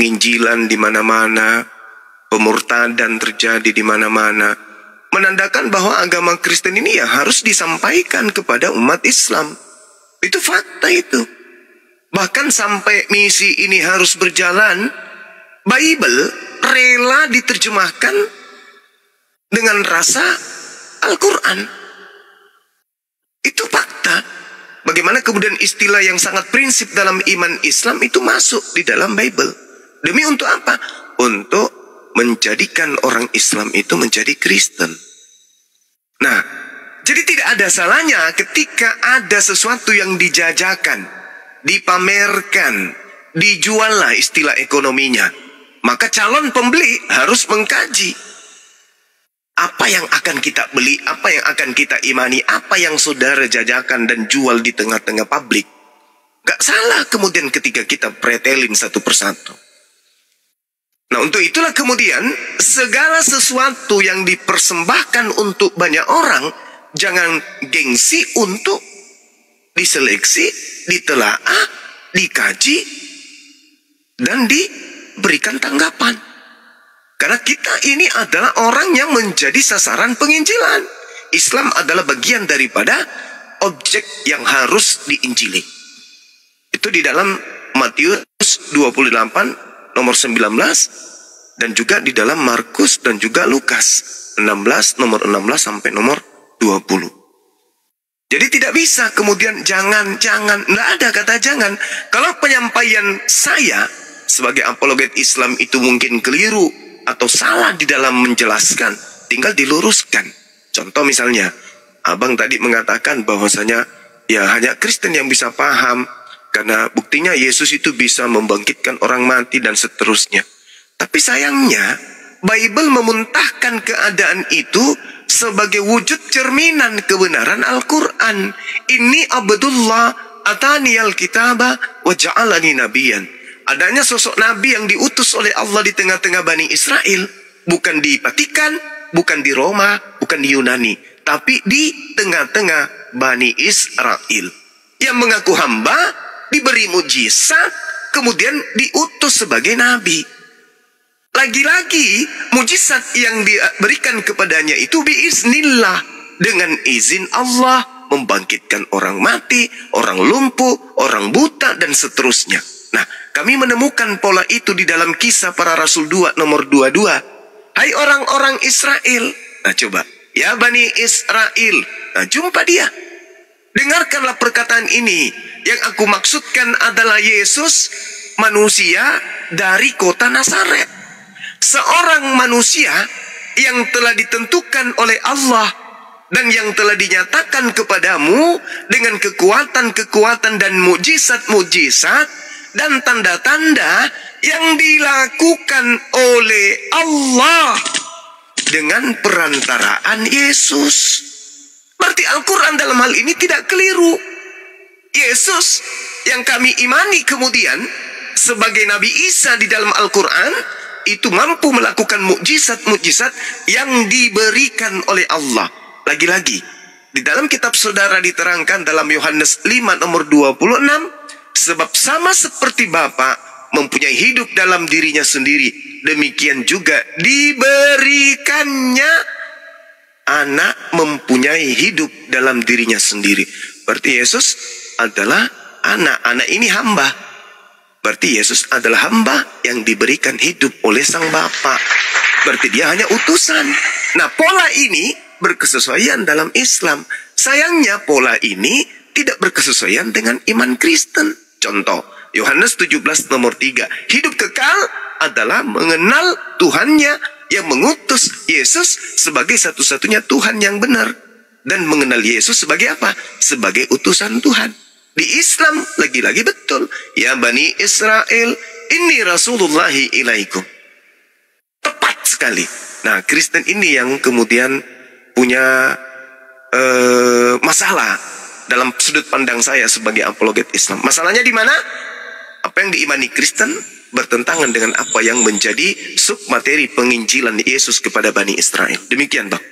penginjilan di mana-mana, pemurtadan terjadi di mana-mana, menandakan bahwa agama Kristen ini ya harus disampaikan kepada umat Islam. Itu fakta itu. Bahkan sampai misi ini harus berjalan, Bible rela diterjemahkan dengan rasa Al-Quran. Itu fakta. Bagaimana kemudian istilah yang sangat prinsip dalam iman Islam itu masuk di dalam Bible. Demi untuk apa? Untuk menjadikan orang Islam itu menjadi Kristen. Nah, jadi tidak ada salahnya ketika ada sesuatu yang dijajakan, dipamerkan, dijual lah istilah ekonominya. Maka calon pembeli harus mengkaji. Apa yang akan kita beli, apa yang akan kita imani, apa yang saudara jajakan dan jual di tengah-tengah publik. Gak salah kemudian ketika kita pretelin satu persatu. Nah, untuk itulah kemudian segala sesuatu yang dipersembahkan untuk banyak orang, jangan gengsi untuk diseleksi, ditelaah, dikaji, dan diberikan tanggapan. Karena kita ini adalah orang yang menjadi sasaran penginjilan. Islam adalah bagian daripada objek yang harus diinjili. Itu di dalam Matius 28 nomor 19 dan juga di dalam Markus dan juga Lukas 16 nomor 16 sampai nomor 20. Jadi tidak bisa kemudian jangan, enggak ada kata jangan. Kalau penyampaian saya sebagai apologet Islam itu mungkin keliru atau salah di dalam menjelaskan, tinggal diluruskan. Contoh misalnya, abang tadi mengatakan bahwasanya ya hanya Kristen yang bisa paham, karena buktinya Yesus itu bisa membangkitkan orang mati dan seterusnya. Tapi sayangnya, Bible memuntahkan keadaan itu sebagai wujud cerminan kebenaran Al-Quran. Ini Abdullah ataniyal kitaba wa ja'alani nabiyan. Adanya sosok nabi yang diutus oleh Allah di tengah-tengah Bani Israel. Bukan di Vatikan, bukan di Roma, bukan di Yunani, tapi di tengah-tengah Bani Israel. Yang mengaku hamba, diberi mujizat, kemudian diutus sebagai nabi. Lagi-lagi, mujizat yang diberikan kepadanya itu biiznillah. Dengan izin Allah, membangkitkan orang mati, orang lumpuh, orang buta, dan seterusnya. Nah, kami menemukan pola itu di dalam Kisah Para Rasul 2 nomor 22. Hai orang-orang Israel. Nah coba, ya Bani Israel. Nah jumpa dia. Dengarkanlah perkataan ini. Yang aku maksudkan adalah Yesus, manusia dari kota Nazaret. Seorang manusia yang telah ditentukan oleh Allah dan yang telah dinyatakan kepadamu dengan kekuatan-kekuatan dan mujizat-mujizat dan tanda-tanda yang dilakukan oleh Allah dengan perantaraan Yesus. Berarti Al-Quran dalam hal ini tidak keliru. Yesus yang kami imani kemudian sebagai Nabi Isa di dalam Al-Quran itu mampu melakukan mukjizat-mukjizat yang diberikan oleh Allah. Lagi-lagi, di dalam kitab saudara diterangkan dalam Yohanes 5 nomor 26, sebab sama seperti Bapa mempunyai hidup dalam dirinya sendiri, demikian juga diberikannya anak mempunyai hidup dalam dirinya sendiri. Berarti Yesus adalah anak. Anak ini hamba. Berarti Yesus adalah hamba yang diberikan hidup oleh Sang Bapa. Berarti dia hanya utusan. Nah, pola ini berkesesuaian dalam Islam. Sayangnya pola ini tidak berkesesuaian dengan iman Kristen. Contoh, Yohanes 17 nomor 3. Hidup kekal adalah mengenal Tuhannya yang mengutus Yesus sebagai satu-satunya Tuhan yang benar. Dan mengenal Yesus sebagai apa? Sebagai utusan Tuhan. Di Islam lagi-lagi betul. Ya Bani Israel, ini Rasulullahi ilaikum. Tepat sekali. Nah, Kristen ini yang kemudian punya masalah dalam sudut pandang saya sebagai apologet Islam. Masalahnya di mana? Apa yang diimani Kristen bertentangan dengan apa yang menjadi submateri penginjilan Yesus kepada Bani Israel. Demikian, Bang.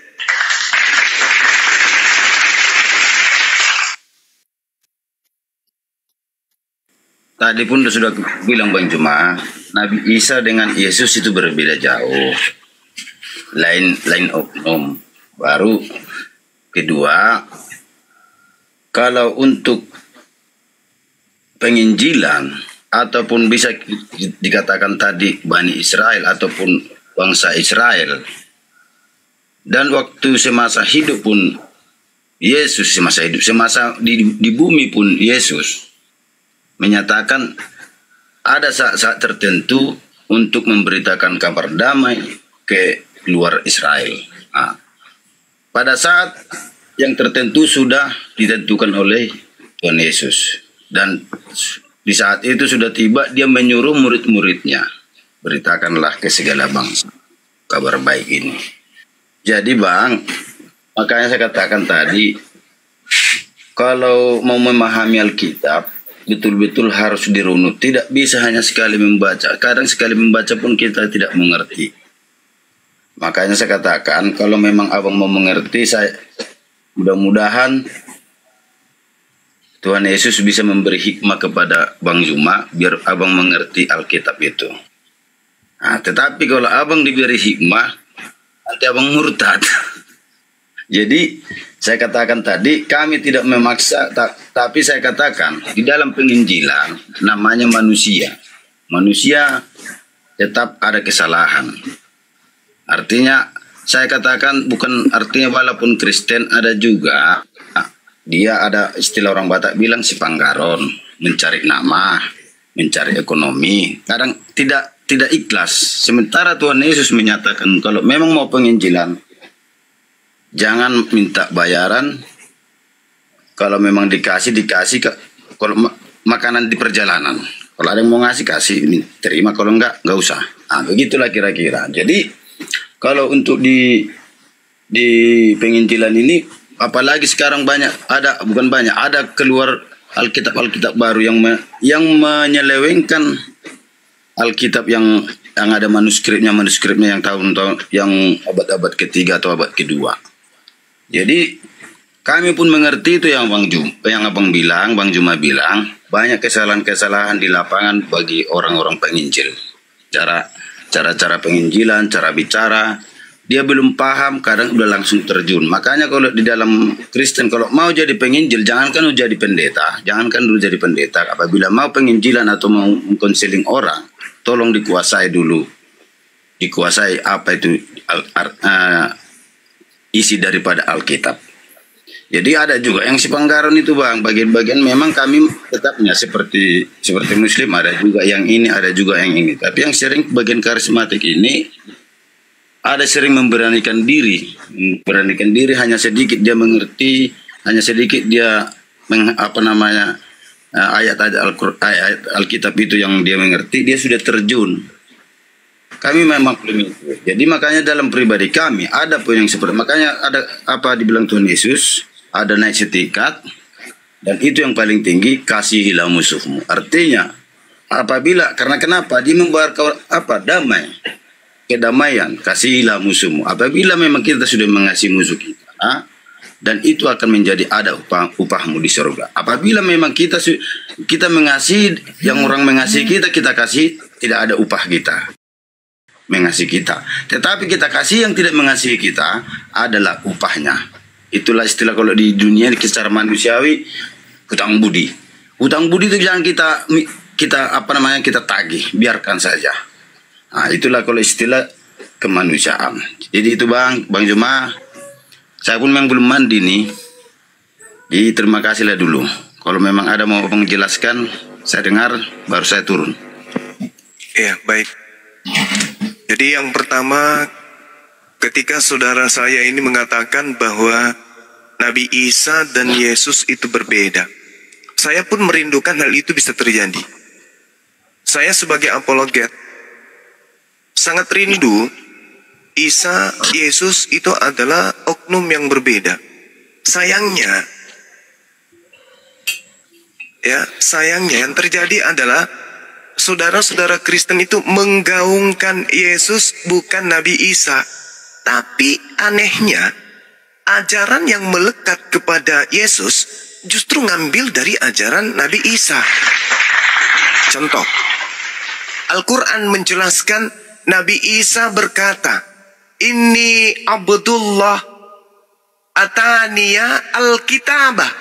Tadi pun sudah bilang Bang Juma, Nabi Isa dengan Yesus itu berbeda jauh. Lain oknum. Baru kedua, kalau untuk penginjilan ataupun bisa dikatakan tadi Bani Israel ataupun bangsa Israel, dan waktu semasa hidup pun Yesus, semasa di bumi pun Yesus menyatakan ada saat-saat tertentu untuk memberitakan kabar damai ke luar Israel. Nah, pada saat yang tertentu sudah ditentukan oleh Tuhan Yesus. Dan di saat itu sudah tiba, dia menyuruh murid-muridnya, beritakanlah ke segala bangsa kabar baik ini. Jadi Bang, makanya saya katakan tadi, kalau mau memahami Alkitab, betul-betul harus dirunut. Tidak bisa hanya sekali membaca. Kadang sekali membaca pun kita tidak mengerti. Makanya saya katakan, kalau memang abang mau mengerti, saya mudah-mudahan Tuhan Yesus bisa memberi hikmah kepada Bang Juma, biar abang mengerti Alkitab itu. Nah, tetapi kalau abang diberi hikmah, nanti abang murtad. Jadi, saya katakan tadi, kami tidak memaksa, tapi saya katakan, di dalam penginjilan, namanya manusia. Manusia tetap ada kesalahan. Artinya, saya katakan bukan artinya walaupun Kristen ada juga, dia ada istilah orang Batak bilang si panggaron, mencari nama, mencari ekonomi, kadang tidak ikhlas. Sementara Tuhan Yesus menyatakan kalau memang mau penginjilan, jangan minta bayaran. Kalau memang dikasih kalau makanan di perjalanan. Kalau ada yang mau ngasih kasih, terima, kalau enggak usah. Nah, begitulah kira-kira. Jadi kalau untuk di penginjilan ini, apalagi sekarang ada keluar Alkitab baru yang menyelewengkan Alkitab yang ada manuskripnya yang tahun-tahun yang abad-abad ketiga atau abad kedua. Jadi kami pun mengerti itu yang Bang Juma bilang, banyak kesalahan-kesalahan di lapangan bagi orang-orang penginjil. Cara penginjilan, cara bicara, dia belum paham, kadang udah langsung terjun. Makanya kalau di dalam Kristen, kalau mau jadi penginjil, jangankan dulu jadi pendeta. Apabila mau penginjilan atau mau konseling orang, tolong dikuasai dulu. Dikuasai apa itu isi daripada Alkitab. Jadi ada juga yang si panggaron itu Bang, bagian-bagian memang kami tetapnya seperti Muslim, ada juga yang ini, ada juga yang ini. Tapi yang sering bagian karismatik ini, ada sering memberanikan diri hanya sedikit dia mengerti, hanya sedikit dia ayat Alkitab itu yang dia mengerti, dia sudah terjun. Kami memang belum itu. Jadi makanya dalam pribadi kami ada pun yang seperti, makanya ada apa dibilang Tuhan Yesus, ada naik setingkat, dan itu yang paling tinggi, kasihilah musuhmu. Artinya apabila karena kenapa dia membayar damai, kedamaian, kasihilah musuhmu. Apabila memang kita sudah mengasihi musuh kita, dan itu akan menjadi ada upahmu di surga. Apabila memang kita mengasihi yang orang mengasihi kita kasih, tidak ada upah kita mengasihi kita. Tetapi kita kasih yang tidak mengasihi kita, adalah upahnya. Itulah istilah kalau di dunia secara manusiawi, hutang budi. Hutang budi itu jangan kita tagih, biarkan saja. Nah, itulah kalau istilah kemanusiaan. Jadi itu Bang Juma, saya pun memang belum mandi nih. Jadi terima kasihlah dulu. Kalau memang ada mau menjelaskan, saya dengar, baru saya turun. Ya, baik. Jadi yang pertama, ketika saudara saya ini mengatakan bahwa Nabi Isa dan Yesus itu berbeda, saya pun merindukan hal itu bisa terjadi. Saya sebagai apologet sangat rindu Yesus itu adalah oknum yang berbeda. Sayangnya yang terjadi adalah saudara-saudara Kristen itu menggaungkan Yesus bukan Nabi Isa. Tapi anehnya, ajaran yang melekat kepada Yesus justru ngambil dari ajaran Nabi Isa. Contoh, Al-Quran menjelaskan Nabi Isa berkata, "Inni Abdullah ataniya al-kitabah."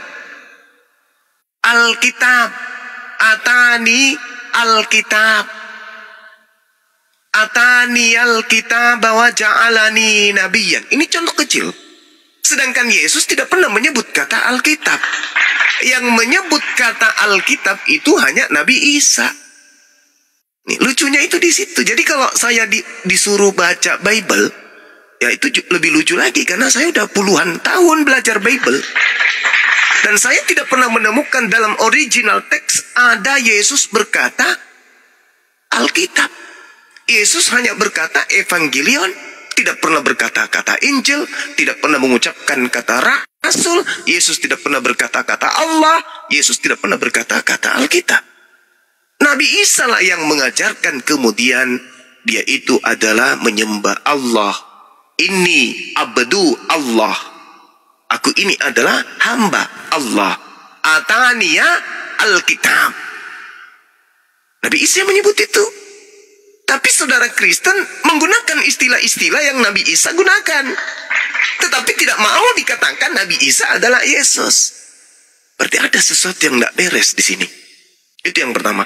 Al-kitab, atani al-kitab, atani al-kitab wa ja'alani nabiyyan. Ini contoh kecil. Sedangkan Yesus tidak pernah menyebut kata Alkitab. Yang menyebut kata Alkitab itu hanya Nabi Isa. Nih, lucunya itu di situ. Jadi kalau saya disuruh baca Bible, ya itu lebih lucu lagi karena saya udah puluhan tahun belajar Bible. Dan saya tidak pernah menemukan dalam original teks ada Yesus berkata Alkitab. Yesus hanya berkata Evangelion, tidak pernah berkata kata Injil, tidak pernah mengucapkan kata Rasul. Yesus tidak pernah berkata kata Allah. Yesus tidak pernah berkata kata Alkitab. Nabi Isa lah yang mengajarkan, kemudian dia itu adalah menyembah Allah. Ini abdu Allah. Aku ini adalah hamba Allah. Ataniya Alkitab. Nabi Isa menyebut itu. Tapi saudara Kristen menggunakan istilah-istilah yang Nabi Isa gunakan. Tetapi tidak mau dikatakan Nabi Isa adalah Yesus. Berarti ada sesuatu yang tidak beres di sini. Itu yang pertama.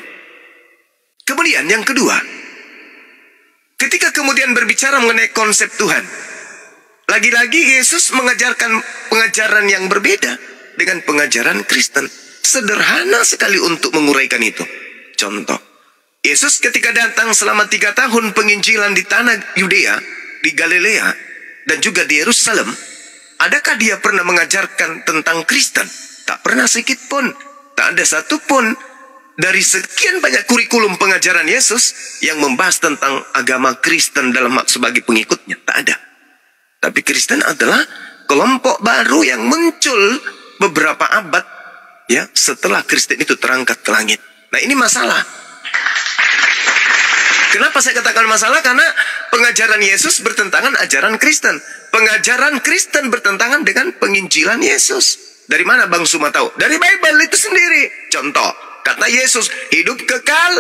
Kemudian yang kedua, ketika kemudian berbicara mengenai konsep Tuhan, lagi-lagi Yesus mengajarkan pengajaran yang berbeda dengan pengajaran Kristen. Sederhana sekali untuk menguraikan itu. Contoh, Yesus ketika datang selama 3 tahun penginjilan di tanah Yudea, di Galilea, dan juga di Yerusalem, adakah dia pernah mengajarkan tentang Kristen? Tak pernah sedikit pun. Tak ada satu pun dari sekian banyak kurikulum pengajaran Yesus yang membahas tentang agama Kristen dalam sebagai pengikutnya. Tak ada. Tapi Kristen adalah kelompok baru yang muncul beberapa abad ya setelah Kristen itu terangkat ke langit. Nah, ini masalah. Kenapa saya katakan masalah? Karena pengajaran Yesus bertentangan ajaran Kristen. Pengajaran Kristen bertentangan dengan penginjilan Yesus. Dari mana Bang Suma tahu? Dari Bible itu sendiri. Contoh, kata Yesus, hidup kekal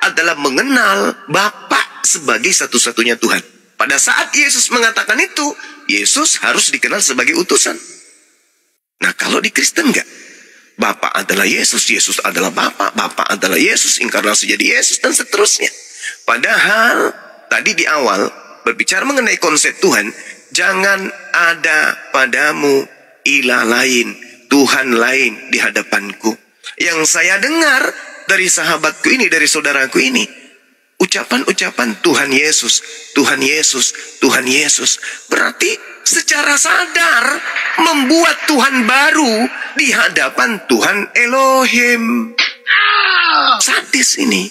adalah mengenal Bapa sebagai satu-satunya Tuhan. Pada saat Yesus mengatakan itu, Yesus harus dikenal sebagai utusan. Nah, kalau di Kristen enggak. Bapa adalah Yesus, Yesus adalah Bapa, Bapa adalah Yesus, inkarnasi jadi Yesus, dan seterusnya. Padahal, tadi di awal, berbicara mengenai konsep Tuhan, jangan ada padamu ilah lain, Tuhan lain di hadapanku. Yang saya dengar dari sahabatku ini, dari saudaraku ini, ucapan-ucapan Tuhan Yesus, Tuhan Yesus, Tuhan Yesus. Berarti secara sadar membuat Tuhan baru di hadapan Tuhan Elohim. Sadis ini.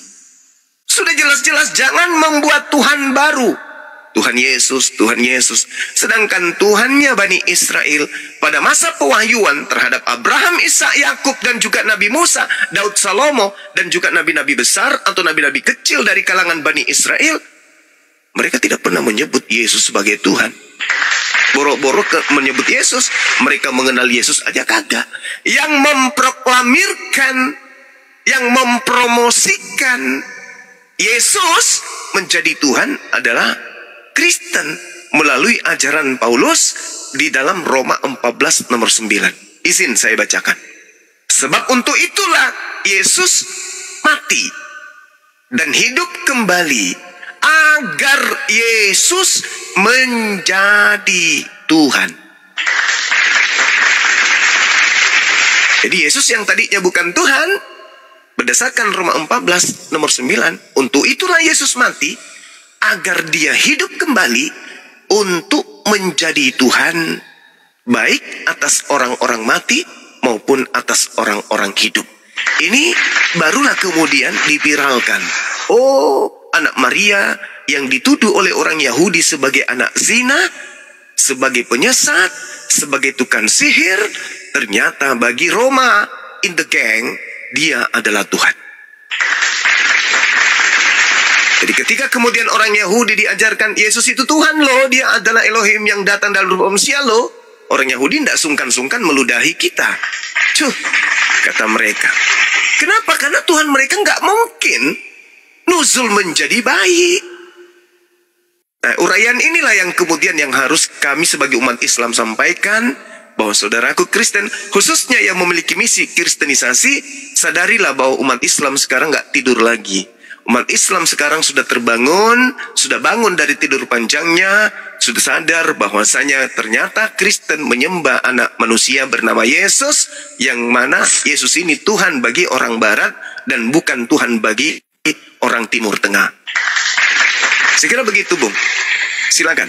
Sudah jelas-jelas jangan membuat Tuhan baru. Tuhan Yesus, Tuhan Yesus. Sedangkan Tuhannya Bani Israel pada masa pewahyuan terhadap Abraham, Ishak, Yakub, dan juga Nabi Musa, Daud, Salomo, dan juga nabi-nabi besar atau nabi-nabi kecil dari kalangan Bani Israel, mereka tidak pernah menyebut Yesus sebagai Tuhan. Boro-boro menyebut Yesus, mereka mengenal Yesus aja kagak. Yang memproklamirkan, yang mempromosikan Yesus menjadi Tuhan adalah Kristen melalui ajaran Paulus di dalam Roma 14 nomor 9. Izin saya bacakan. Sebab untuk itulah Yesus mati dan hidup kembali agar Yesus menjadi Tuhan. Jadi Yesus yang tadinya bukan Tuhan, berdasarkan Roma 14 nomor 9, untuk itulah Yesus mati agar dia hidup kembali untuk menjadi Tuhan, baik atas orang-orang mati maupun atas orang-orang hidup. Ini barulah kemudian dipiralkan. Oh, anak Maria yang dituduh oleh orang Yahudi sebagai anak zina, sebagai penyesat, sebagai tukang sihir, ternyata bagi Roma in the gang, dia adalah Tuhan. Jadi ketika kemudian orang Yahudi diajarkan Yesus itu Tuhan loh, dia adalah Elohim yang datang dalam rupa manusia loh, orang Yahudi tidak sungkan-sungkan meludahi kita. Cuh, kata mereka. Kenapa? Karena Tuhan mereka nggak mungkin nuzul menjadi bayi. Nah, uraian inilah yang kemudian yang harus kami sebagai umat Islam sampaikan, bahwa saudaraku Kristen, khususnya yang memiliki misi kristenisasi, sadarilah bahwa umat Islam sekarang nggak tidur lagi. Umat Islam sekarang sudah terbangun, sudah bangun dari tidur panjangnya, sudah sadar bahwasanya ternyata Kristen menyembah anak manusia bernama Yesus, yang mana Yesus ini Tuhan bagi orang Barat dan bukan Tuhan bagi orang Timur Tengah. Saya kira begitu, Bung. Silakan.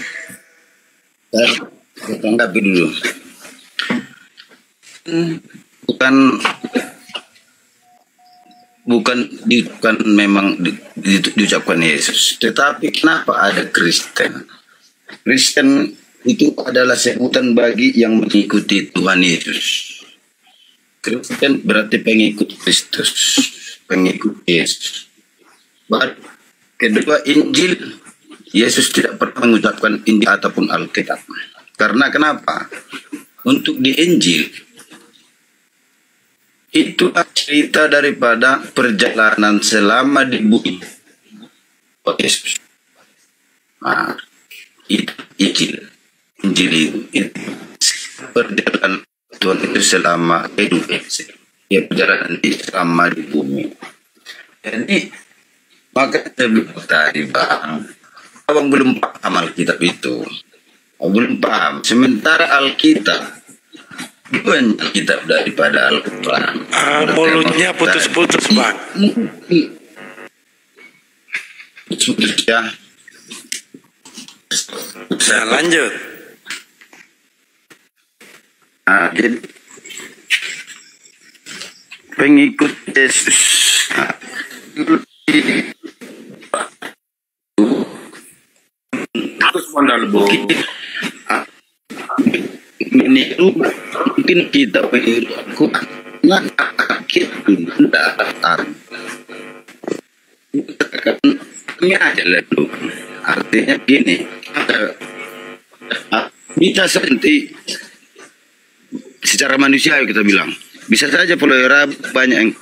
Saya tanggapi dulu. Bukan memang diucapkan Yesus, tetapi kenapa ada Kristen? Kristen itu adalah sebutan bagi yang mengikuti Tuhan Yesus. Kristen berarti pengikut Kristus, pengikut Yesus. Kedua, Injil, Yesus tidak pernah mengucapkan Injil ataupun Alkitab. Karena kenapa? Untuk di Injil itu cerita daripada perjalanan selama di bumi Yesus. Nah, itu Injil itu perjalanan Tuhan itu selama hidup, ya perjalanan selama di bumi. Jadi maka saya bilang tadi, Bang, abang belum paham Alkitab itu, belum paham. Sementara Alkitab banyak kitab daripada Al-Quran. Mulutnya putus-putus, Bang. Putus ya. Nah, lanjut. Nah, jadi pengikut Yesus. Terus meniru, mungkin kita meniru Al-Quran. Nah, kita datang. Ini aja lah dulu. Artinya gini, kita senti secara manusia kita bilang, bisa saja pelihara banyak yang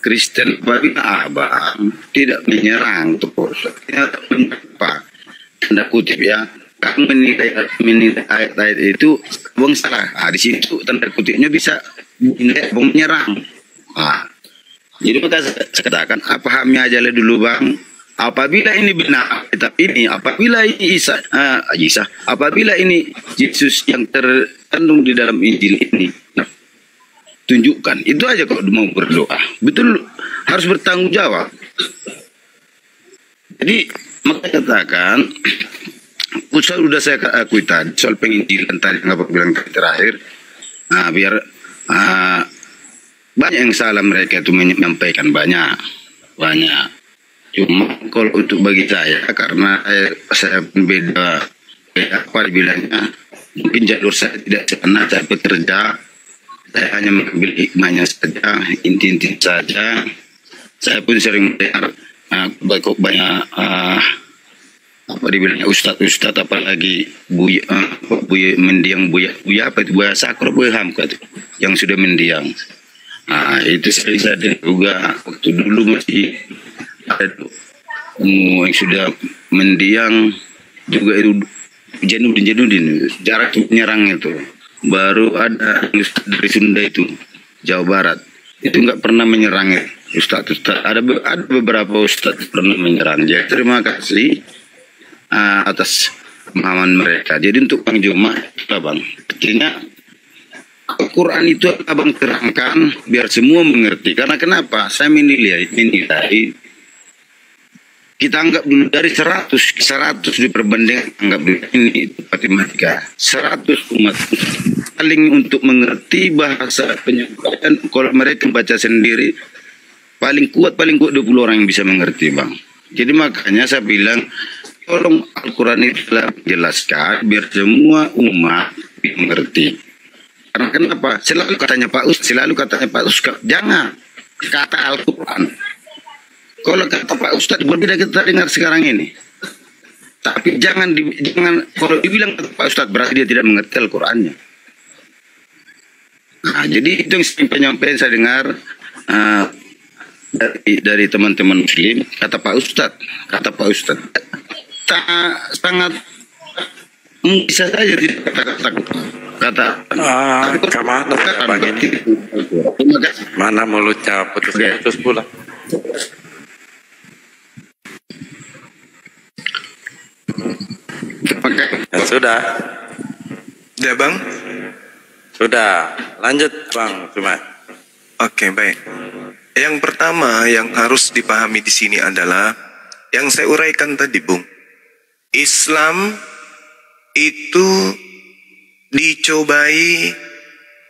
Kristen, tapi abang tidak menyerang tuh apa tanda kutip ya. Kamu menilai ayat-ayat itu bang salah. Di situ tanda kutipnya bisa menyerang. Jadi maka saya katakan, pahamnya aja lah dulu, Bang. Apabila ini benar, tapi ini apabila ini apabila ini Yesus yang terkandung di dalam Injil ini, tunjukkan. Itu aja kalau mau berdoa. Betul, harus bertanggung jawab. Jadi maka katakan, sudah saya akui tadi soal penginjilan tadi yang Bapak bilang terakhir, biar banyak yang salah mereka itu menyampaikan banyak. Cuma kalau untuk bagi saya, karena saya beda apa dibilangnya, mungkin jalur saya tidak pernah saya bekerja, saya hanya mengambil hikmahnya saja, inti-inti saja. Saya pun sering mendengar banyak apa dibilangnya ustadz apalagi buya mendiang buya apa itu, buya sakro buya hamka itu yang sudah mendiang. Itu sering saya juga waktu dulu masih ada yang sudah mendiang juga itu Janudin jarak menyerang itu. Baru ada ustadz dari Sunda itu Jawa Barat itu nggak pernah menyerang ustadz. Ada beberapa ustadz pernah menyerang. Jadi terima kasih atas pemahaman mereka. Jadi untuk Bang Juma, Bang, artinya Al-Quran itu Abang terangkan biar semua mengerti. Karena kenapa? Saya menilai kita anggap dulu dari 100 diperbandingkan, anggap dulu ini matematika 100 umat paling untuk mengerti bahasa penyampaian. Kalau mereka baca sendiri paling kuat 20 orang yang bisa mengerti, Bang. Jadi makanya saya bilang tolong Al-Quran itu jelaskan biar semua umat mengerti. Karena kenapa? Selalu katanya Pak Ustaz, jangan kata Al-Quran. Kalau kata Pak Ustaz berbeda kita dengar sekarang ini. Tapi jangan kalau dibilang kata Pak Ustaz berarti dia tidak mengerti Al-Qurannya. Jadi itu yang penyampaian saya dengar dari teman-teman Muslim, kata Pak Ustadz, sangat bisa saja tidak kata Kemana Bang ini? Mana mulutnya putus-putus pula. Ya, sudah. Ya Bang? Sudah. Lanjut Bang Cuma. Oke, baik. Yang pertama yang harus dipahami di sini adalah yang saya uraikan tadi, Bung. Islam itu dicobai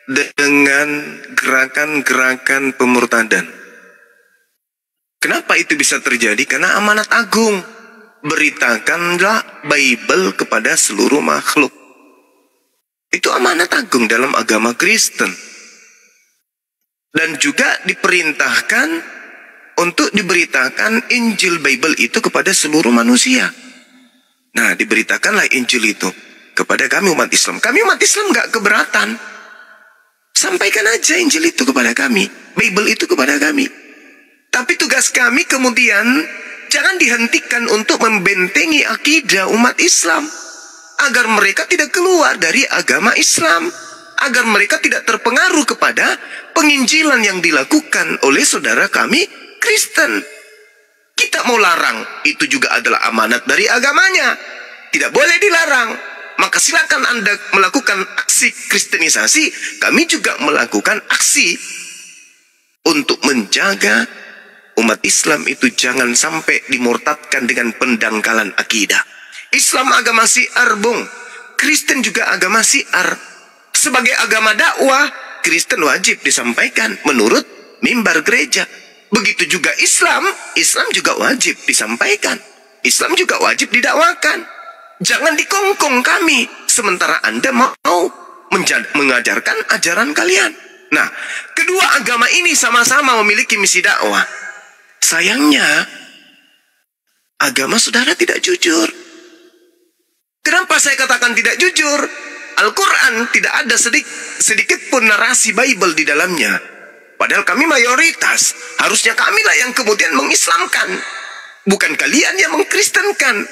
dengan gerakan-gerakan pemurtadan. Kenapa itu bisa terjadi? Karena amanat agung. Beritakanlah Bible kepada seluruh makhluk. Itu amanat agung dalam agama Kristen. Dan juga diperintahkan untuk diberitakan Injil Bible itu kepada seluruh manusia. Nah, diberitakanlah Injil itu kepada kami umat Islam. Kami umat Islam gak keberatan. Sampaikan aja Injil itu kepada kami. Bible itu kepada kami. Tapi tugas kami kemudian jangan dihentikan untuk membentengi akidah umat Islam. Agar mereka tidak keluar dari agama Islam. Agar mereka tidak terpengaruh kepada penginjilan yang dilakukan oleh saudara kami Kristen. Kita mau larang, itu juga adalah amanat dari agamanya. Tidak boleh dilarang. Maka silakan Anda melakukan aksi kristenisasi. Kami juga melakukan aksi untuk menjaga umat Islam itu jangan sampai dimurtadkan dengan pendangkalan akidah. Islam agama syiar, Bung. Kristen juga agama syiar. Sebagai agama dakwah, Kristen wajib disampaikan menurut mimbar gereja. Begitu juga Islam juga wajib disampaikan. Islam juga wajib didakwakan. Jangan dikongkong kami, sementara Anda mau mengajarkan ajaran kalian. Nah, kedua agama ini sama-sama memiliki misi dakwah. Sayangnya, agama saudara tidak jujur. Kenapa saya katakan tidak jujur? Al-Quran tidak ada sedikit pun narasi Bible di dalamnya. Padahal kami mayoritas. Harusnya kamilah yang kemudian mengislamkan. Bukan kalian yang mengkristenkan.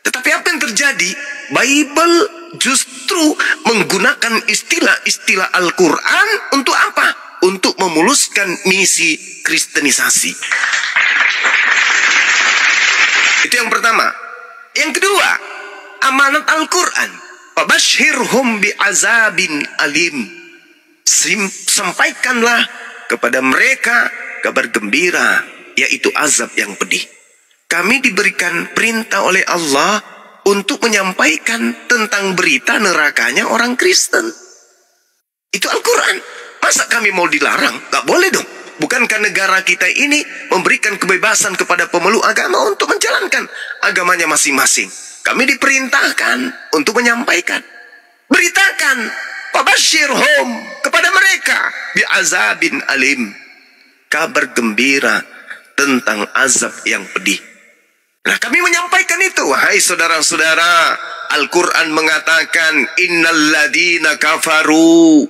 Tetapi apa yang terjadi? Bible justru menggunakan istilah-istilah Al-Quran untuk apa? Untuk memuluskan misi kristenisasi. Itu yang pertama. Yang kedua, amanat Al-Quran. Fabashhirhum bi'azabin alim. Sampaikanlah kepada mereka kabar gembira, yaitu azab yang pedih. Kami diberikan perintah oleh Allah untuk menyampaikan tentang berita nerakanya orang Kristen. Itu Al-Quran. Masa kami mau dilarang? Gak boleh dong. Bukankah negara kita ini memberikan kebebasan kepada pemeluk agama untuk menjalankan agamanya masing-masing? Kami diperintahkan untuk menyampaikan. Beritakan. Fabashirhum kepada mereka. Bi'azabin alim. Kabar gembira tentang azab yang pedih. Nah, kami menyampaikan itu. Wahai saudara-saudara, Al-Quran mengatakan, Innal ladina kafaru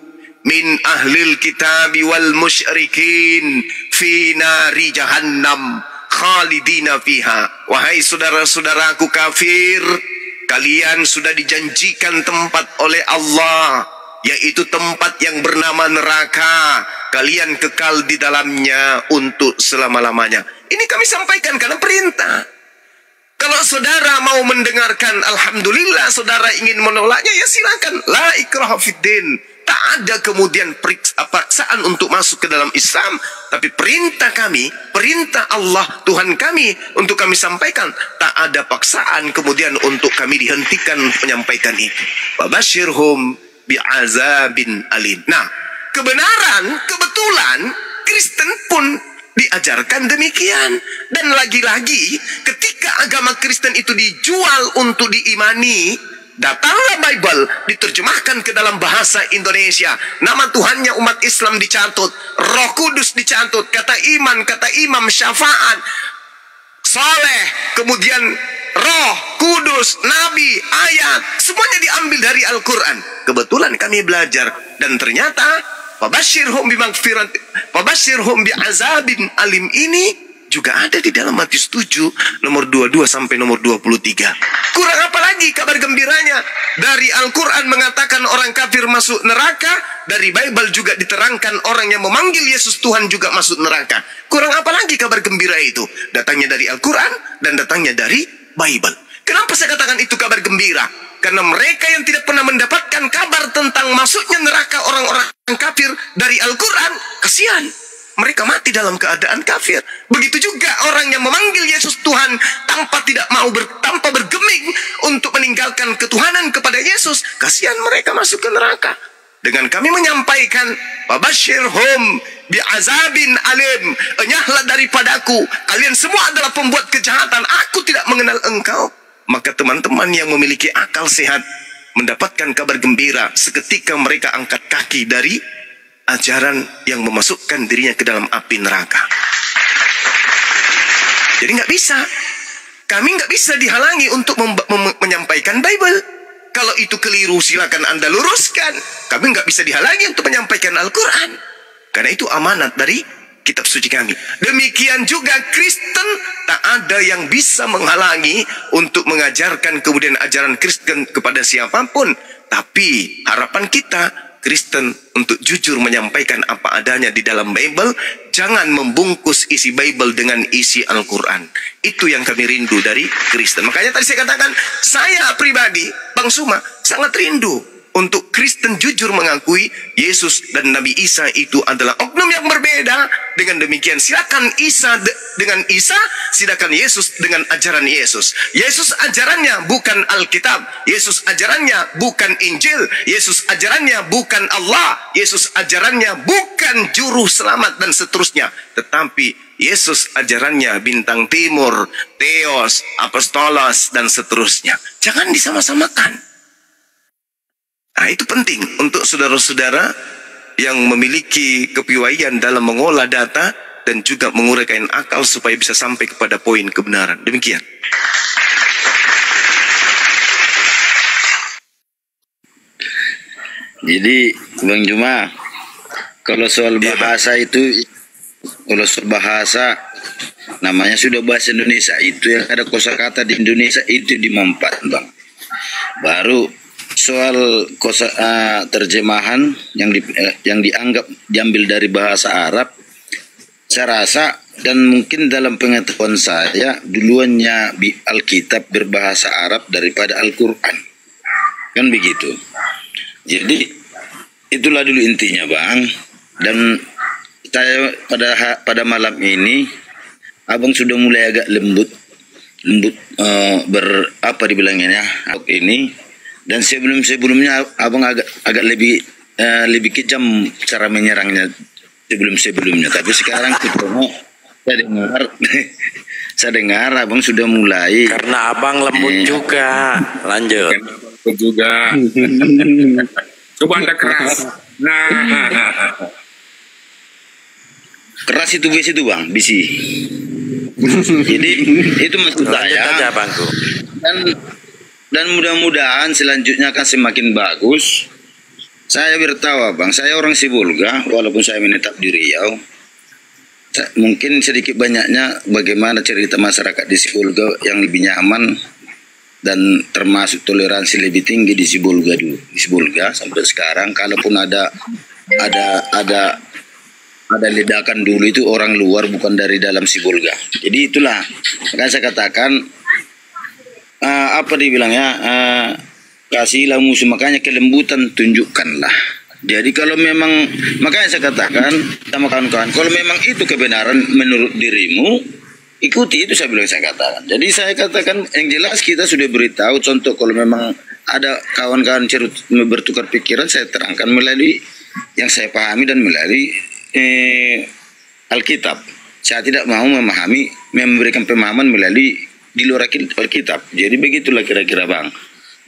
min ahlil kitabi wal musyrikin fi nari jahannam khalidina fiha. Wahai saudara-saudaraku kafir, kalian sudah dijanjikan tempat oleh Allah, yaitu tempat yang bernama neraka. Kalian kekal di dalamnya untuk selama-lamanya. Ini kami sampaikan karena perintah. Kalau saudara mau mendengarkan, alhamdulillah. Saudara ingin menolaknya, ya silakan. La ikraha fiddin. Tak ada kemudian paksaan untuk masuk ke dalam Islam. Tapi perintah kami, perintah Allah Tuhan kami untuk kami sampaikan. Tak ada paksaan kemudian untuk kami dihentikan menyampaikan itu. Wabashirhum bi'azabin alim. Nah, kebetulan Kristen pun diajarkan demikian. Dan lagi-lagi ketika agama Kristen itu dijual untuk diimani, datanglah Bible diterjemahkan ke dalam bahasa Indonesia. Nama Tuhannya umat Islam dicatut, Roh Kudus dicatut, kata iman, kata imam, syafaat, soleh, kemudian Roh Kudus, Nabi, ayat, semuanya diambil dari Al-Quran. Kebetulan kami belajar dan ternyata Fabashshirhum bimaghfirat, fabashshirhum bi'azabin alim ini juga ada di dalam Matius 7 nomor 22 sampai nomor 23. Kurang apa lagi kabar gembiranya? Dari Al-Quran mengatakan orang kafir masuk neraka, dari Bible juga diterangkan orang yang memanggil Yesus Tuhan juga masuk neraka. Kurang apa lagi kabar gembira itu? Datangnya dari Al-Quran dan datangnya dari Bible. Kenapa saya katakan itu kabar gembira? Karena mereka yang tidak pernah mendapatkan kabar tentang masuknya neraka orang-orang kafir dari Al-Quran, kasihan. Mereka mati dalam keadaan kafir. Begitu juga orang yang memanggil Yesus Tuhan tanpa tanpa bergeming untuk meninggalkan ketuhanan kepada Yesus, kasihan mereka masuk ke neraka. Dengan kami menyampaikan, Fabashshirhum bi'azabin alim, enyahlah daripadaku, kalian semua adalah pembuat kejahatan, aku tidak mengenal engkau. Maka teman-teman yang memiliki akal sehat mendapatkan kabar gembira seketika mereka angkat kaki dari ajaran yang memasukkan dirinya ke dalam api neraka. Jadi nggak bisa. Kami nggak bisa dihalangi untuk menyampaikan Bible. Kalau itu keliru silakan Anda luruskan. Kami nggak bisa dihalangi untuk menyampaikan Al-Quran. Karena itu amanat dari kitab suci kami. Demikian juga Kristen, tak ada yang bisa menghalangi untuk mengajarkan kemudian ajaran Kristen kepada siapapun. Tapi harapan kita Kristen untuk jujur menyampaikan apa adanya di dalam Bible. Jangan membungkus isi Bible dengan isi Al-Quran. Itu yang kami rindu dari Kristen. Makanya tadi saya katakan, saya pribadi, Bang Suma, sangat rindu untuk Kristen jujur mengakui Yesus dan Nabi Isa itu adalah oknum yang berbeda. Dengan demikian silakan Isa dengan Isa, silakan Yesus dengan ajaran Yesus. Yesus ajarannya bukan Alkitab, Yesus ajarannya bukan Injil, Yesus ajarannya bukan Allah, Yesus ajarannya bukan juru selamat dan seterusnya. Tetapi Yesus ajarannya bintang timur, Theos, Apostolos dan seterusnya. Jangan disama-samakan. Nah, itu penting untuk saudara-saudara yang memiliki kepiawaian dalam mengolah data dan juga menguraikan akal supaya bisa sampai kepada poin kebenaran. Demikian. Jadi, Bang Juma, kalau soal bahasa itu, kalau soal bahasa, namanya sudah bahasa Indonesia. Itu yang ada kosakata di Indonesia itu dimanfaat, Bang. Baru soal terjemahan yang dianggap diambil dari bahasa Arab, saya rasa dan mungkin dalam pengetahuan saya duluannya Alkitab berbahasa Arab daripada Al-Quran, kan begitu. Jadi itulah dulu intinya, Bang. Dan saya pada malam ini Abang sudah mulai agak lembut dibilangnya ini. Dan sebelumnya Abang agak lebih kejam cara menyerangnya sebelumnya. Tapi sekarang saya dengar Abang sudah mulai. Karena Abang lembut juga. Lanjut. Lembut juga. Coba Anda keras. Nah. Keras itu bisi itu, Bang, bisi. Jadi itu maksud saya. Aja, Bangku. Dan mudah-mudahan selanjutnya akan semakin bagus. Saya bertawa, Bang. Saya orang Sibolga, walaupun saya menetap di Riau. Mungkin sedikit banyaknya bagaimana cerita masyarakat di Sibolga yang lebih nyaman dan termasuk toleransi lebih tinggi di Sibolga dulu. Di Sibolga sampai sekarang, kalaupun ada ledakan dulu itu orang luar bukan dari dalam Sibolga. Jadi itulah, makanya saya katakan kasihlah musuh, makanya kelembutan tunjukkanlah. Jadi kalau memang, makanya saya katakan sama kawan-kawan, kalau memang itu kebenaran menurut dirimu, ikuti itu, saya katakan. Jadi saya katakan yang jelas kita sudah beritahu, contoh kalau memang ada kawan-kawan bertukar pikiran, saya terangkan melalui yang saya pahami dan melalui Alkitab. Saya tidak mau memberikan pemahaman melalui di luar Alkitab. Jadi begitulah kira-kira, Bang.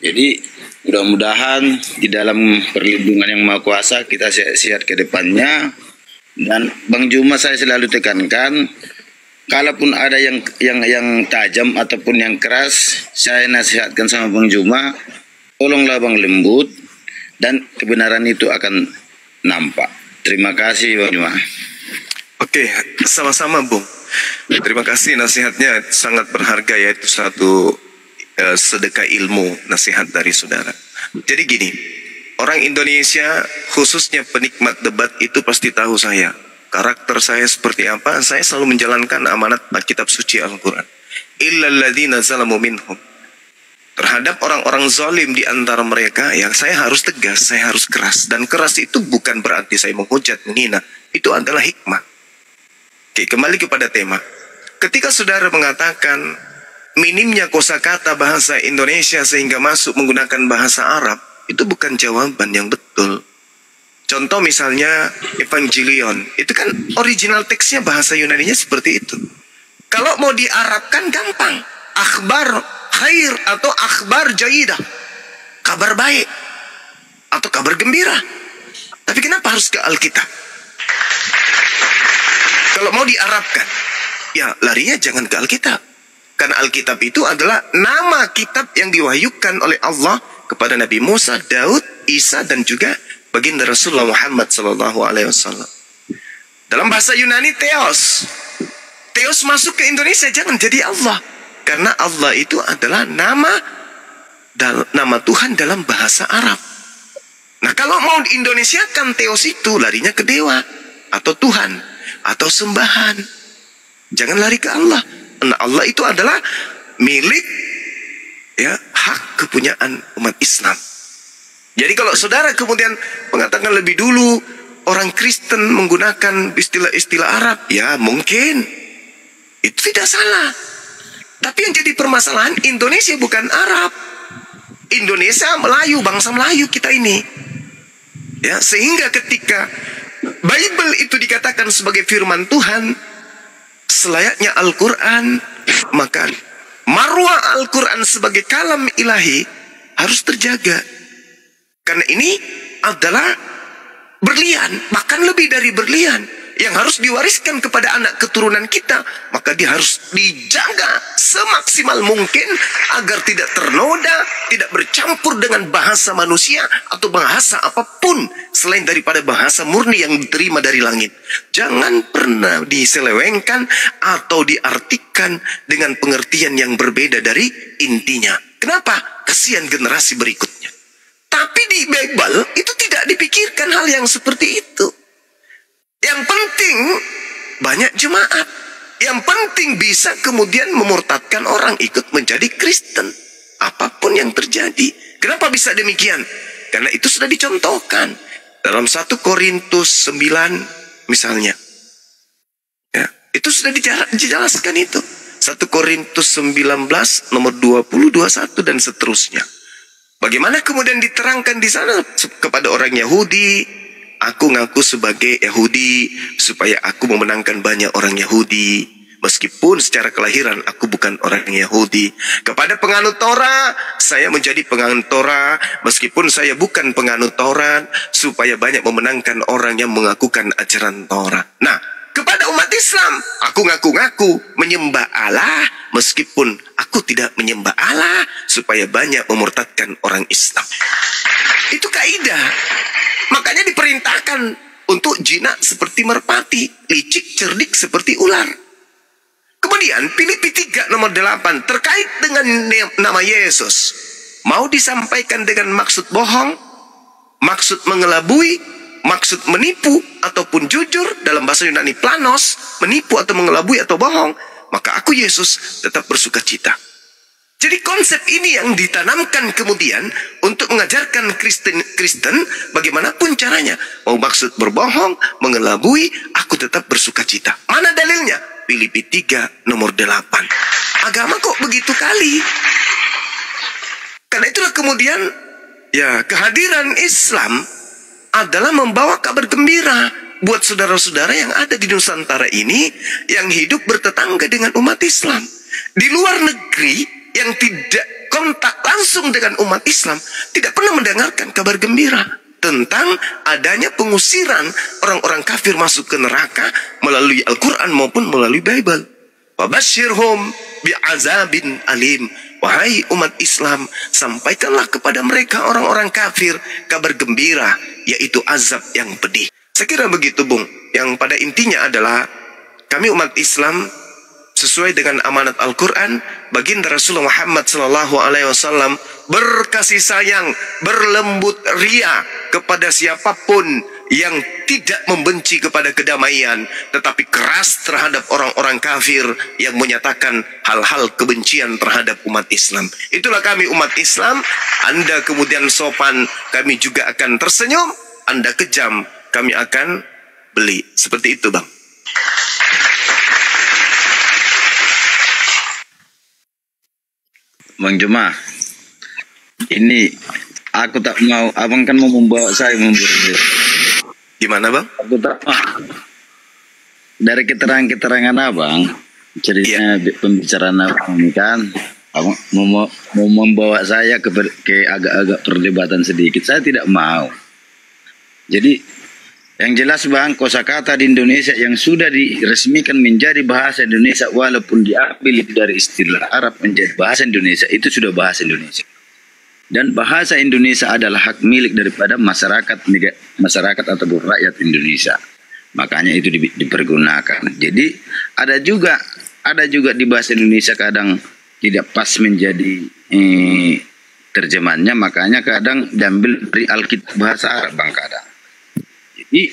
Jadi mudah-mudahan di dalam perlindungan yang Maha Kuasa kita sehat ke depannya. Dan Bang Juma saya selalu tekankan, kalaupun ada yang tajam ataupun yang keras, saya nasihatkan sama Bang Juma, tolonglah Bang lembut dan kebenaran itu akan nampak. Terima kasih Bang Juma. Oke, sama-sama Bung. Terima kasih nasihatnya sangat berharga, yaitu satu sedekah ilmu nasihat dari saudara. Jadi gini, orang Indonesia khususnya penikmat debat itu pasti tahu saya. Karakter saya seperti apa, saya selalu menjalankan amanat kitab suci Al-Quran. Illal ladzina zalamu minhum. Terhadap orang-orang zalim di antara mereka, yang saya harus tegas, saya harus keras. Dan keras itu bukan berarti saya menghujat, menghina. Itu adalah hikmah. Oke, kembali kepada tema. Ketika saudara mengatakan minimnya kosakata bahasa Indonesia sehingga masuk menggunakan bahasa Arab, itu bukan jawaban yang betul. Contoh misalnya Evangelion, itu kan original teksnya bahasa Yunaninya seperti itu. Kalau mau diarabkan gampang. Akhbar khair atau akhbar jaidah, kabar baik atau kabar gembira. Tapi kenapa harus ke Alkitab? Kalau mau diarabkan, ya larinya jangan ke Alkitab. Karena Alkitab itu adalah nama kitab yang diwahyukan oleh Allah kepada Nabi Musa, Daud, Isa, dan juga baginda Rasulullah Muhammad SAW. Dalam bahasa Yunani Theos. Theos masuk ke Indonesia jangan jadi Allah. Karena Allah itu adalah nama Tuhan dalam bahasa Arab. Nah, kalau mau di Indonesia kan Theos itu larinya ke dewa atau Tuhan atau sembahan. Jangan lari ke Allah. Nah, Allah itu adalah milik, ya, hak kepunyaan umat Islam. Jadi kalau saudara kemudian mengatakan lebih dulu orang Kristen menggunakan istilah-istilah Arab, ya mungkin itu tidak salah. Tapi yang jadi permasalahan, Indonesia bukan Arab. Indonesia Melayu, bangsa Melayu kita ini. Ya, sehingga ketika Bible itu dikatakan sebagai firman Tuhan, selayaknya Al-Quran, maka marwah Al-Quran sebagai kalam ilahi harus terjaga. Karena ini adalah berlian, bahkan lebih dari berlian, yang harus diwariskan kepada anak keturunan kita. Maka dia harus dijaga semaksimal mungkin agar tidak ternoda, tidak bercampur dengan bahasa manusia atau bahasa apapun selain daripada bahasa murni yang diterima dari langit. Jangan pernah diselewengkan atau diartikan dengan pengertian yang berbeda dari intinya. Kenapa? Kasihan generasi berikutnya. Tapi di Bible itu tidak dipikirkan hal yang seperti itu. Yang penting banyak jemaat. Yang penting bisa kemudian memurtadkan orang ikut menjadi Kristen. Apapun yang terjadi. Kenapa bisa demikian? Karena itu sudah dicontohkan. Dalam 1 Korintus 9 misalnya. Ya, itu sudah dijelaskan itu. 1 Korintus 19 nomor 20, 21 dan seterusnya. Bagaimana kemudian diterangkan di sana kepada orang Yahudi? Aku ngaku sebagai Yahudi supaya aku memenangkan banyak orang Yahudi. Meskipun secara kelahiran aku bukan orang Yahudi. Kepada penganut Torah, saya menjadi penganut Torah. Meskipun saya bukan penganut Torah, supaya banyak memenangkan orang yang mengakukan ajaran Torah. Nah, kepada umat Islam, aku ngaku-ngaku menyembah Allah. Meskipun aku tidak menyembah Allah, supaya banyak memurtadkan orang Islam. Itu kaidah. Makanya diperintahkan untuk jinak seperti merpati, licik cerdik seperti ular. Kemudian Filipi 3 nomor 8 terkait dengan nama Yesus. Mau disampaikan dengan maksud bohong, maksud mengelabui, maksud menipu ataupun jujur, dalam bahasa Yunani planos, menipu atau mengelabui atau bohong, maka aku Yesus tetap bersuka cita. Jadi konsep ini yang ditanamkan kemudian untuk mengajarkan Kristen bagaimanapun caranya. Mau maksud berbohong, mengelabui, aku tetap bersuka cita. Mana dalilnya? Filipi 3 nomor 8. Agama kok begitu kali? Karena itulah kemudian ya kehadiran Islam adalah membawa kabar gembira buat saudara-saudara yang ada di Nusantara ini yang hidup bertetangga dengan umat Islam. Di luar negeri yang tidak kontak langsung dengan umat Islam tidak pernah mendengarkan kabar gembira tentang adanya pengusiran orang-orang kafir masuk ke neraka melalui Al-Quran maupun melalui Bible. Wabashirhum bi'azabin alim. Wahai umat Islam, sampaikanlah kepada mereka orang-orang kafir kabar gembira, yaitu azab yang pedih. Saya kira begitu, Bung. Yang pada intinya adalah kami umat Islam sesuai dengan amanat Al-Quran, baginda Rasulullah Muhammad SAW berkasih sayang, berlembut ria kepada siapapun yang tidak membenci kepada kedamaian, tetapi keras terhadap orang-orang kafir yang menyatakan hal-hal kebencian terhadap umat Islam. Itulah kami umat Islam. Anda kemudian sopan, kami juga akan tersenyum. Anda kejam, kami akan beli. Seperti itu, Bang. Bang Juma, ini aku tak mau, abang kan mau membawa saya memburu. Gimana, Bang? Aku tak mau. Dari keterangan abang, ceritanya pembicaraan abang ini kan, abang mau membawa saya ke agak-agak perdebatan sedikit. Saya tidak mau. Jadi yang jelas, Bang, kosakata di Indonesia yang sudah diresmikan menjadi bahasa Indonesia walaupun diambil dari istilah Arab menjadi bahasa Indonesia, itu sudah bahasa Indonesia. Dan bahasa Indonesia adalah hak milik daripada masyarakat atau rakyat Indonesia. Makanya itu dipergunakan. Jadi ada juga di bahasa Indonesia kadang tidak pas menjadi terjemahannya, makanya kadang diambil dari Alkitab bahasa Arab, Bang, kadang. Jadi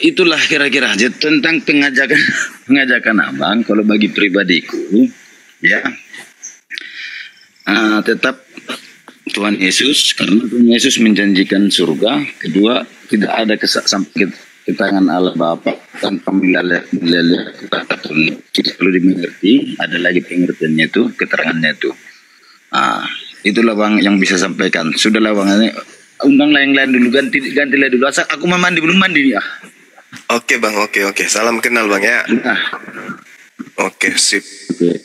itulah kira-kira tentang pengajakan abang. Kalau bagi pribadiku, ya, tetap Tuhan Yesus, karena Tuhan Yesus menjanjikan surga. Kedua, tidak ada sampai ke tangan Allah Bapa tanpa melihat kita perlu dimengerti. Ada lagi pengertiannya itu, keterangannya itu. Itulah, Bang, yang bisa sampaikan. Sudahlah, Bang, undanglah yang lain dulu, gantilah dulu. Asal aku belum mandi ya. Oke, Bang, oke. Salam kenal, Bang, ya. Oke, sip. Oke.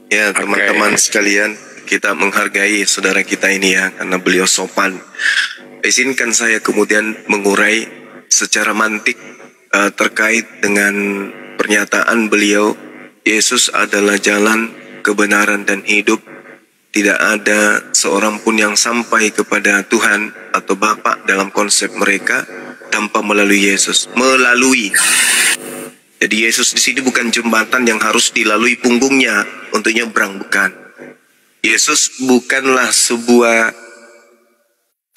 Ya, teman-teman sekalian, kita menghargai saudara kita ini ya, karena beliau sopan. Izinkan saya kemudian mengurai secara mantik terkait dengan pernyataan beliau, Yesus adalah jalan, kebenaran, dan hidup. Tidak ada seorang pun yang sampai kepada Tuhan atau Bapa dalam konsep mereka tanpa melalui Yesus. Jadi Yesus di sini bukan jembatan yang harus dilalui punggungnya untuk nyebrang, bukan. Yesus bukanlah sebuah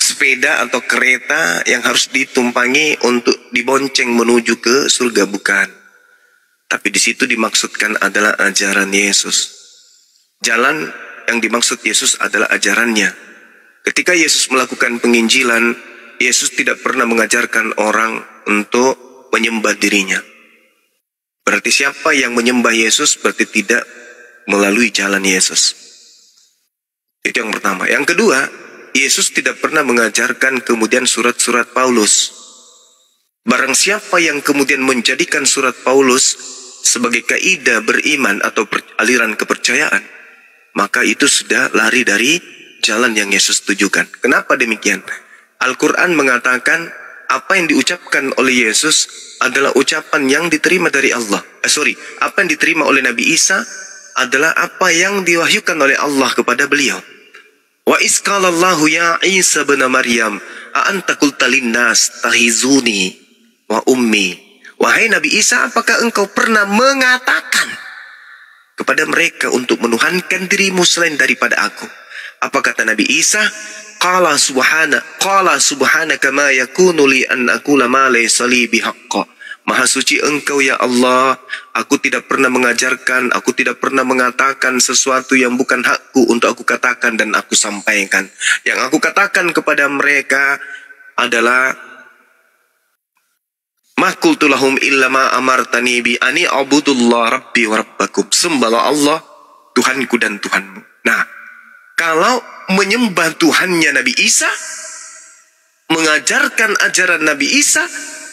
sepeda atau kereta yang harus ditumpangi untuk dibonceng menuju ke surga, bukan. Tapi di situ dimaksudkan adalah ajaran Yesus. Jalan yang dimaksud Yesus adalah ajarannya. Ketika Yesus melakukan penginjilan, Yesus tidak pernah mengajarkan orang untuk menyembah dirinya. Berarti siapa yang menyembah Yesus berarti tidak melalui jalan Yesus. Itu yang pertama. Yang kedua, Yesus tidak pernah mengajarkan kemudian surat-surat Paulus. Barang siapa yang kemudian menjadikan surat Paulus sebagai kaidah beriman atau aliran kepercayaan, maka itu sudah lari dari jalan yang Yesus tujukan. Kenapa demikian? Al-Quran mengatakan apa yang diucapkan oleh Yesus adalah ucapan yang diterima dari Allah. Apa yang diterima oleh Nabi Isa adalah apa yang diwahyukan oleh Allah kepada beliau. Wa isqalallahu ya Isa bin Maryam, a anta qulta linnas tahizuni wa ummi. Wahai Nabi Isa, apakah engkau pernah mengatakan kepada mereka untuk menuhankan dirimu selain daripada aku? Apa kata Nabi Isa? Qala subhanaka ma yakunu li an aqula ma laysa li bihaqqa. Maha suci engkau ya Allah, aku tidak pernah mengajarkan, aku tidak pernah mengatakan sesuatu yang bukan hakku untuk aku katakan dan aku sampaikan. Yang aku katakan kepada mereka adalah ma qultu lahum illa ma amartani bi ani abudullah rabbi wa rabbakum. Sembahlah Allah, Tuhanku dan Tuhanmu. Nah, kalau menyembah Tuhannya Nabi Isa, mengajarkan ajaran Nabi Isa,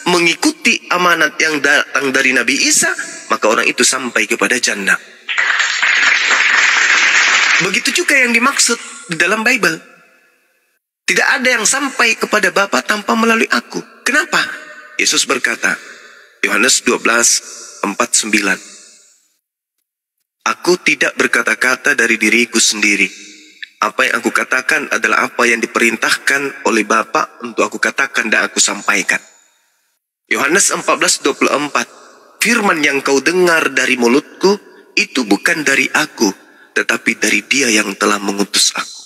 mengikuti amanat yang datang dari Nabi Isa, maka orang itu sampai kepada jannah. Begitu juga yang dimaksud di dalam Bible. Tidak ada yang sampai kepada Bapa tanpa melalui aku. Kenapa? Yesus berkata, Yohanes 12:49. Aku tidak berkata-kata dari diriku sendiri. Apa yang aku katakan adalah apa yang diperintahkan oleh Bapa untuk aku katakan dan aku sampaikan. Yohanes 14:24. Firman yang kau dengar dari mulutku itu bukan dari aku, tetapi dari Dia yang telah mengutus aku.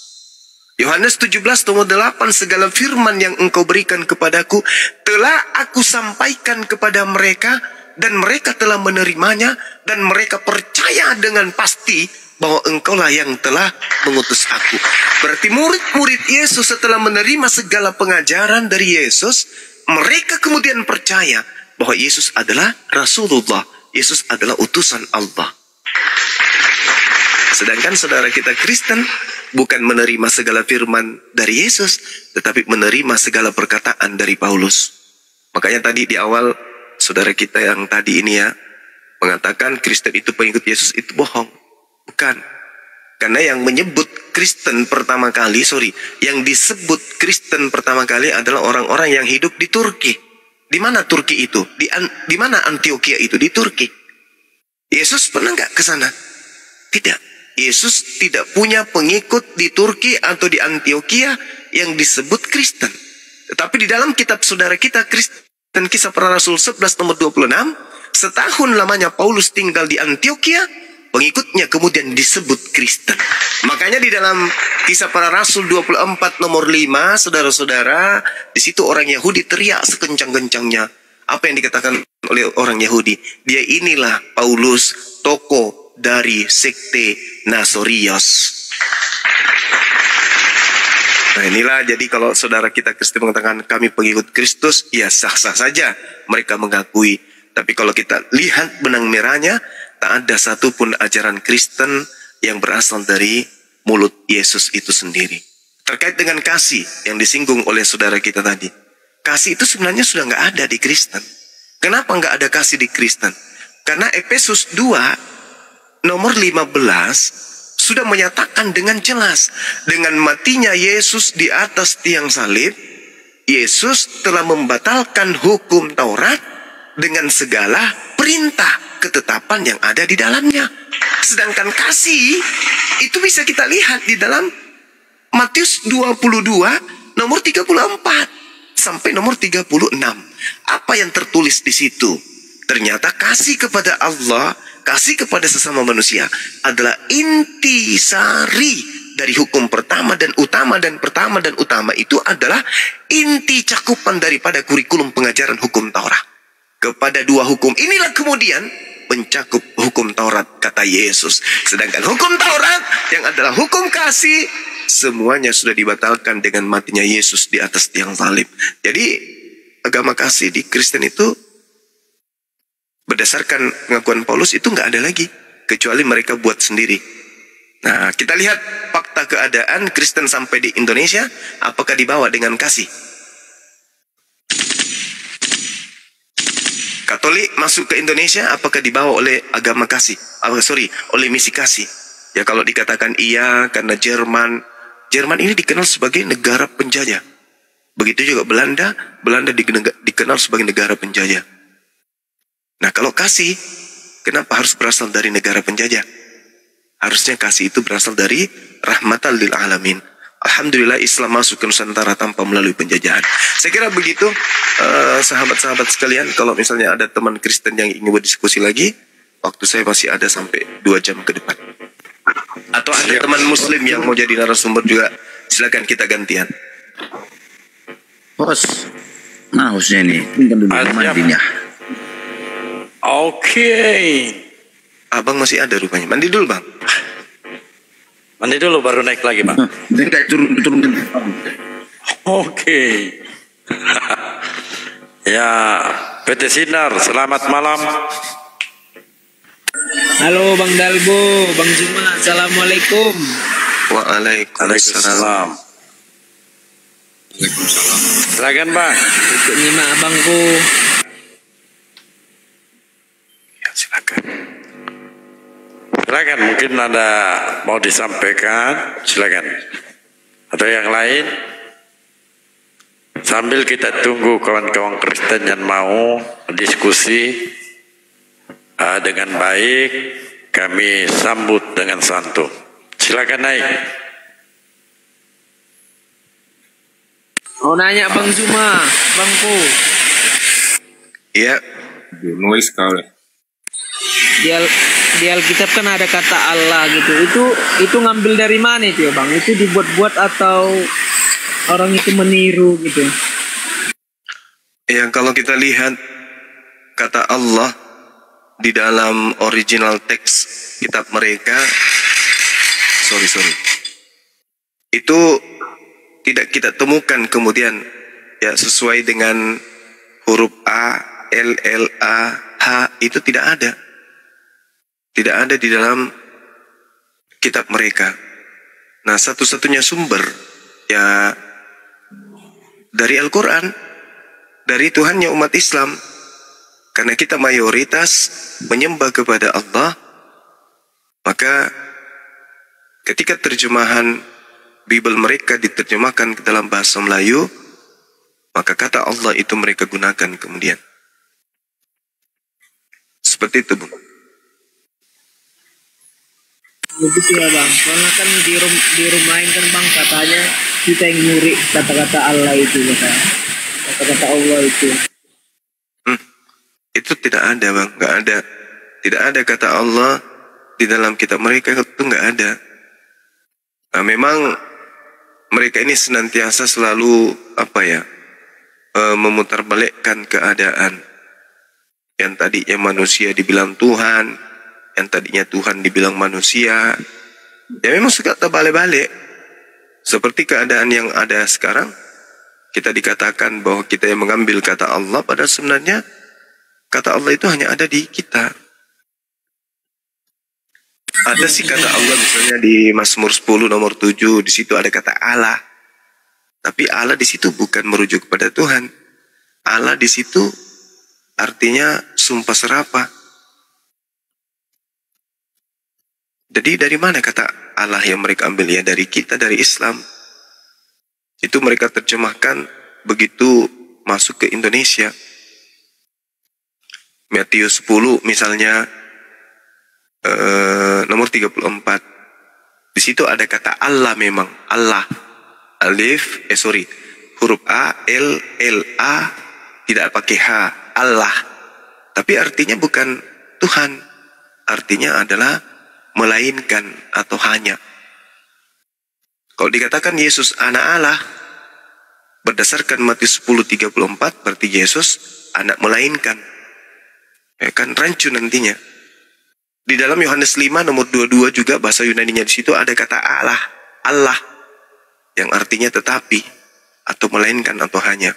Yohanes 17:8. Segala firman yang engkau berikan kepadaku telah aku sampaikan kepada mereka, dan mereka telah menerimanya, dan mereka percaya dengan pasti bahwa engkaulah yang telah mengutus aku. Berarti murid-murid Yesus setelah menerima segala pengajaran dari Yesus, mereka kemudian percaya bahwa Yesus adalah Rasulullah, Yesus adalah utusan Allah. Sedangkan saudara kita Kristen bukan menerima segala firman dari Yesus, tetapi menerima segala perkataan dari Paulus. Makanya tadi di awal saudara kita yang tadi ini ya mengatakan Kristen itu pengikut Yesus, itu bohong. Bukan. Karena yang menyebut Kristen pertama kali, yang disebut Kristen pertama kali adalah orang-orang yang hidup di Turki. Di mana Turki itu? Di mana Antioquia itu? Di Turki. Yesus pernah nggak ke sana? Tidak. Yesus tidak punya pengikut di Turki atau di Antioquia yang disebut Kristen. Tetapi di dalam kitab saudara kita Kristen Kisah Para Rasul 11 nomor 26, setahun lamanya Paulus tinggal di Antioquia, pengikutnya kemudian disebut Kristen. Makanya di dalam Kisah Para Rasul 24 nomor 5, saudara-saudara, di situ orang Yahudi teriak sekencang-kencangnya. Apa yang dikatakan oleh orang Yahudi? Dia inilah Paulus, tokoh dari sekte Nasorios. Nah inilah, jadi kalau saudara kita Kristen mengatakan kami pengikut Kristus, ya sah-sah saja mereka mengakui. Tapi kalau kita lihat benang merahnya, tak ada satupun ajaran Kristen yang berasal dari mulut Yesus itu sendiri. Terkait dengan kasih yang disinggung oleh saudara kita tadi. Kasih itu sebenarnya sudah nggak ada di Kristen. Kenapa nggak ada kasih di Kristen? Karena Efesus 2 nomor 15 sudah menyatakan dengan jelas. Dengan matinya Yesus di atas tiang salib, Yesus telah membatalkan hukum Taurat dengan segala perintah ketetapan yang ada di dalamnya. Sedangkan kasih itu bisa kita lihat di dalam Matius 22 nomor 34 sampai nomor 36. Apa yang tertulis di situ? Ternyata kasih kepada Allah, kasih kepada sesama manusia adalah intisari dari hukum pertama dan utama, dan pertama dan utama itu adalah inti cakupan daripada kurikulum pengajaran hukum Taurat. Kepada dua hukum inilah kemudian mencakup hukum Taurat, kata Yesus. Sedangkan hukum Taurat yang adalah hukum kasih, semuanya sudah dibatalkan dengan matinya Yesus di atas tiang salib. Jadi agama kasih di Kristen itu berdasarkan pengakuan Paulus itu nggak ada lagi, kecuali mereka buat sendiri. Nah kita lihat fakta keadaan Kristen sampai di Indonesia, apakah dibawa dengan kasih? Katolik masuk ke Indonesia, apakah dibawa oleh agama kasih? Oleh misi kasih. Ya kalau dikatakan iya, karena Jerman ini dikenal sebagai negara penjajah. Begitu juga Belanda dikenal sebagai negara penjajah. Nah kalau kasih, kenapa harus berasal dari negara penjajah? Harusnya kasih itu berasal dari rahmatan lil alamin. Alhamdulillah Islam masuk ke Nusantara tanpa melalui penjajahan. Saya kira begitu, sahabat-sahabat sekalian. Kalau misalnya ada teman Kristen yang ingin berdiskusi lagi, waktu saya masih ada sampai 2 jam ke depan. Atau ada teman Muslim yang mau jadi narasumber juga, silakan kita gantian. Bos, mana hostnya ini? Tinggal dulu mandinya. Oke. Abang masih ada rupanya. Mandi dulu bang. Mandi dulu baru naik lagi bang. Kayak turun. Oke. Ya, PT Sinar, selamat malam. Halo Bang Dalbo, Bang Juma, Assalamualaikum. Waalaikumsalam. Silakan bang. Ikut nyimak abangku. Ya silakan. Silakan, mungkin ada mau disampaikan, silakan. Atau yang lain? Sambil kita tunggu kawan-kawan Kristen yang mau diskusi dengan baik, kami sambut dengan santun. Silakan naik. Mau nanya Bang Zuma, Bang Po. Iya. Noise kali. Di Alkitab kan ada kata Allah gitu. Itu ngambil dari mana itu ya Bang? Itu dibuat-buat atau orang itu meniru gitu? Ya, kalau kita lihat kata Allah di dalam original teks kitab mereka, itu tidak kita temukan kemudian ya sesuai dengan huruf A, L, L, A, H, itu tidak ada. Tidak ada di dalam kitab mereka. Nah, satu-satunya sumber ya dari Al-Quran, dari Tuhannya umat Islam. Karena kita mayoritas menyembah kepada Allah, maka ketika terjemahan Bible mereka diterjemahkan ke dalam bahasa Melayu, maka kata Allah itu mereka gunakan kemudian. Seperti itu, Bung. Begitu ya Bang. Soalnya kan di rumah kan Bang katanya kita yang nyuri kata-kata Allah itu kata-kata Allah itu. Itu tidak ada, Bang. Nggak ada. Tidak ada kata Allah di dalam kitab mereka, itu nggak ada. Nah, memang mereka ini senantiasa selalu memutarbalikkan keadaan. Yang tadinya manusia dibilang Tuhan, yang tadinya Tuhan dibilang manusia. Ya memang suka terbalik-balik. Seperti keadaan yang ada sekarang, kita dikatakan bahwa kita yang mengambil kata Allah, padahal sebenarnya kata Allah itu hanya ada di kita. Ada sih kata Allah misalnya di Mazmur 10 nomor 7, di situ ada kata Allah. Tapi Allah di situ bukan merujuk kepada Tuhan. Allah di situ artinya sumpah serapah. Jadi dari mana kata Allah yang mereka ambil? Ya dari kita, dari Islam. Itu mereka terjemahkan begitu masuk ke Indonesia. Matius 10 misalnya nomor 34. Di situ ada kata Allah memang. Allah. Huruf A, L, L, A, tidak pakai H. Allah. Tapi artinya bukan Tuhan. Artinya adalah melainkan atau hanya. Kalau dikatakan Yesus anak Allah, berdasarkan Matius 10:34, berarti Yesus anak melainkan. Ya kan rancu nantinya. Di dalam Yohanes 5 nomor 22 juga bahasa Yunaninya di situ ada kata Allah, Allah yang artinya tetapi atau melainkan atau hanya.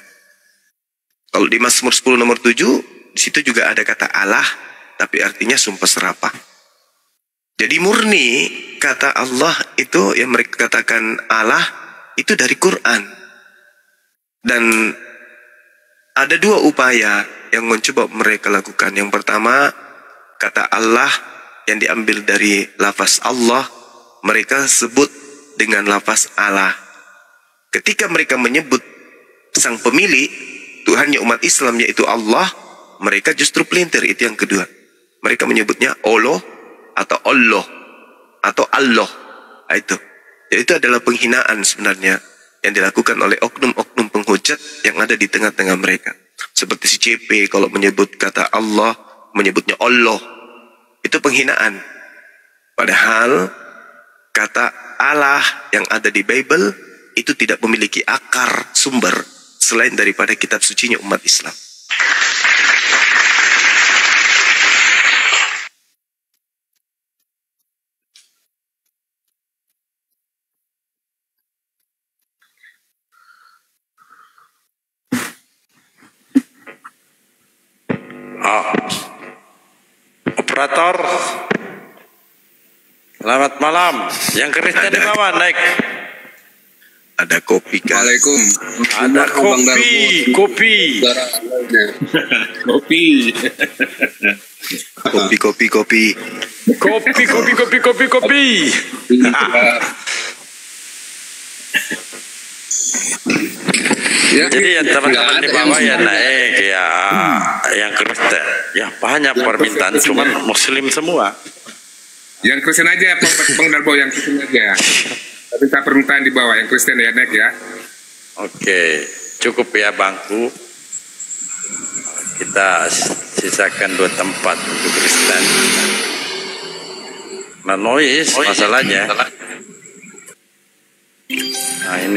Kalau di Mazmur 10 nomor 7 di situ juga ada kata Allah tapi artinya sumpah serapah. Jadi murni kata Allah itu yang mereka katakan Allah itu dari Quran. Dan ada dua upaya yang mencoba mereka lakukan. Yang pertama, kata Allah yang diambil dari lafaz Allah, mereka sebut dengan lafaz Allah. Ketika mereka menyebut sang pemilik, Tuhannya umat Islam yaitu Allah, mereka justru pelintir. Itu yang kedua. Mereka menyebutnya Allah atau Allah atau Allah. Nah, itu. Jadi itu adalah penghinaan sebenarnya yang dilakukan oleh oknum-oknum penghujat yang ada di tengah-tengah mereka. Seperti si CP kalau menyebut kata Allah, menyebutnya Allah. Itu penghinaan. Padahal kata Allah yang ada di Bible itu tidak memiliki akar sumber selain daripada kitab sucinya umat Islam. Operator, selamat malam. Yang Kristen di bawah naik. Ada kopi kan? Waalaikum. Ada kopi. Kopi. Ya, jadi yang teman-teman di bawah ya naik ya, yang Kristen ya banyak permintaan, cuman Muslim semua. Yang Kristen aja, Bang Darbo, yang Kristen aja. Tapi tak permintaan di bawah, yang Kristen ya, naik ya. Oke, cukup ya bangku. Kita sisakan 2 tempat untuk Kristen. Nah, noise masalahnya. Nah, ini